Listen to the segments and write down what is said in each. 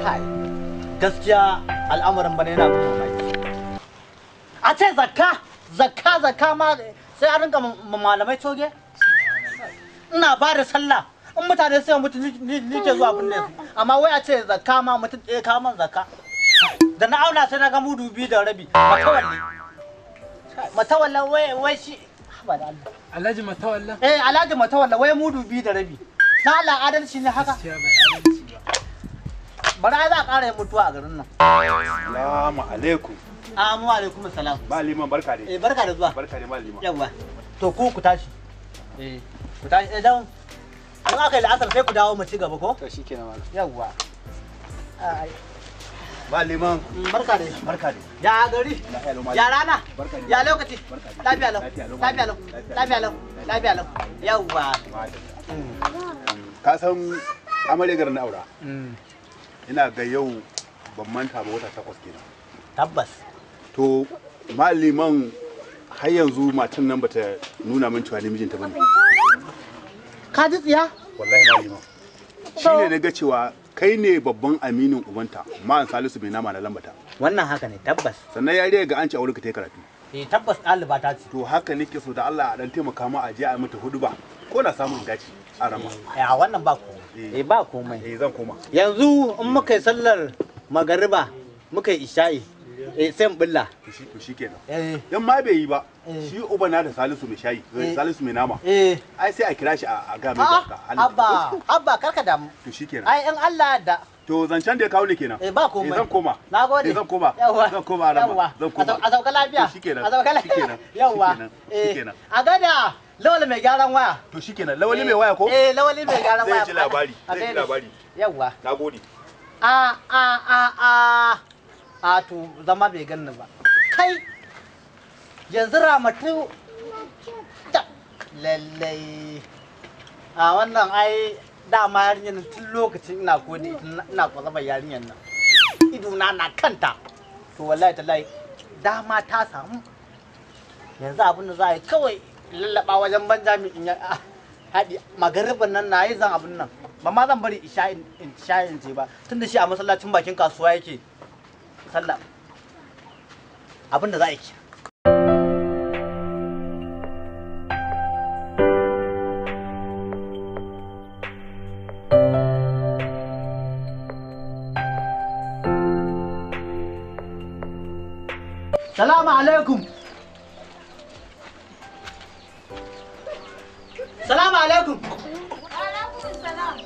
kai gaskiya al'amarin bane yana bin mamaki. A ce zakka ma sai a rinka malamai coge. Ina ba da sallah in mutane sai mutu ni ke zuwa binne su, amma wai a ce zakka ma mutum ɗaya kawo man zakka. Da na auna sai na ga mudu 2 da rabi. Matawalla wai shi ba da Allah. Alhaji Matawalla? Alhaji Matawalla wai mudu 2 da rabi. Na Allah adalci ne haka? Bara za a ƙara yin mutuwa a garin nan. Assalamu alaikum. Assalamu alaikum salam. Maliman barka dai. Barka da zuwa. Barka dai malima. Yawwa. To ku tashi. Ku tashi dan in aka yi la'asar sai ku dawo mu ci gaba ko? To shikenan malam. Yawwa. Maliman. Barka dai. Barka dai. Ya gari. Ya rana. Ya lokaci. Lafiya lau. Lafiya lau. Yawwa. Ka san amarya garin aura. Ina ga yau ban manta ba wata 8 kenan. Tabbas. To maliman har yanzu matan nan bata nuna min cewa ni mijinta bane. Ka ji tsiya? Wallahi maliman. Shine na ga cewa kai ne babban aminin ubanta, ma'an Salisu mai nama na lambata. Wannan haka ne tabbas. Sannan ya ga an ci aure ka tai karatu. Tabbas ɗaliba ta ce. To haka nake so da Allah a dan taimaka ma a je a mata huduba ko na samun dace a rama. A wannan ba komai. Ba komai. Zan koma. Yanzu in muka yi sallar magariba muka yi isha'i sai mu bulla. To shikenan. Dan ma bai yi ba. Shi uba na da Salisu mai shayi, Salisu mai nama. Ai sai a kira shi a ga mai barka. Abba karka damu. To shikenan. Ai in Allah da to zancen da ya kawo ni kenan. Ba komai. Zan koma. Nagode. Zan koma. Zan koma a rama. Zan koma. A sauka lafiya. Shikenan. A sauka lafiya. Yawwa. Shikenan. A gada Lawali mai gyaran waya. To shikenan. Lawali mai waya ko? Lawali mai gyaran waya. Zai ji labari. Zai ji labari. Yawwa. Nagode. To zama bai ganni ba. Kai yanzu Ramatu lallai wannan ai dama yarinyar tun lokacin ina kodi ina kwazaba yarinyar nan idona na kanta to wallahi tallahi dama ta samu yanzu abin da za a yi kawai lallaba wajen banjami in ya haɗi magaribin nan na yi zan abin nan ba ma zan bari isha'in ce ba tunda shi a masallacin bakin kasuwa yake sallah abin da za a yi Salamu alaikum. Salamu alaikum. Alaikum salam.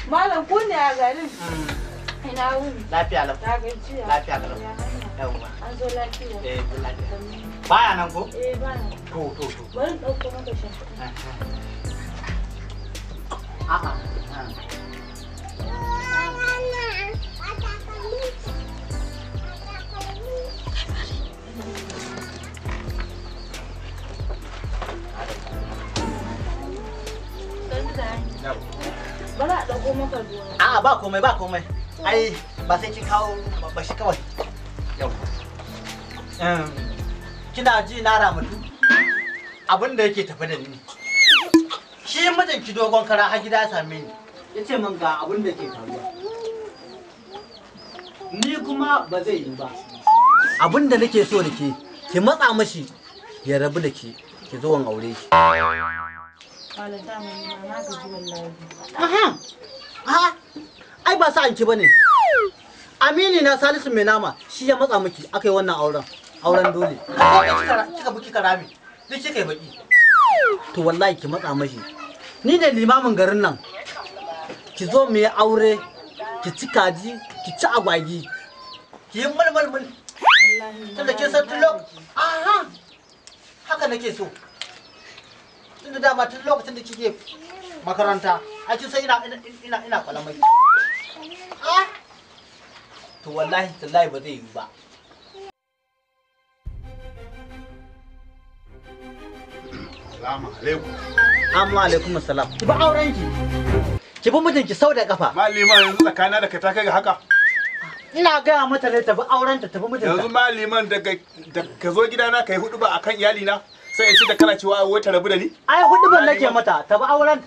Malam ku ne a garin? Ina wuni. Lafiya lau. Na gajiya. Lafiya lau. Yawwa. An zo lafiya. Lafiya. Baya nan ko? Baya. To. Bari ɗauko maka shafi. A'a. Bari a ɗauko maka ruwa. A'a ba komai. Ai ba sai kin kawo ba shi kawai. Yau. Kina ji na Ramatu? Abin da yake tafi da ni. Shi mijinki dogon kara har gida ya same ni. Yace min ga abin da ke faruwa. Ni kuma ba zai yi ba. Abin da nake so da ke, ki matsa mashi ya rabu da ke zo in aure ki. Malam dama ni ma na gaji wallahi. Ai ba sa ki bane. Amini na Salisu mai nama shi ya matsa miki aka yi wannan auren dole. Kika buki karami. Duk kika yi baki. To wallahi ki matsa mashi. Ni ne limamin garin nan. Ki zo mu yi aure, ki ci kaji, ki ci agwagi. Ki yi mulmulmul. Tunda ke san tullo. Haka nake so. Tunda dama tun lokacin da kike makaranta, a kin san ina kwalamai. To wallahi tallahi ba zai yi ba. Assalamu alaikum. Amma alaikum assalam. Ki ba auren ki. Ki bi mijinki sau da kafa. Maliman yanzu tsakana da kai ta kai ga haka. Ina gaya mata ne tafi auren ta tafi mijinta. Yanzu maliman daga ka zo gidana kai hudu ba akan iyalina sai in ci da kana cewa wai ta rabu da ni. Ai hudu ban nake mata tafi auren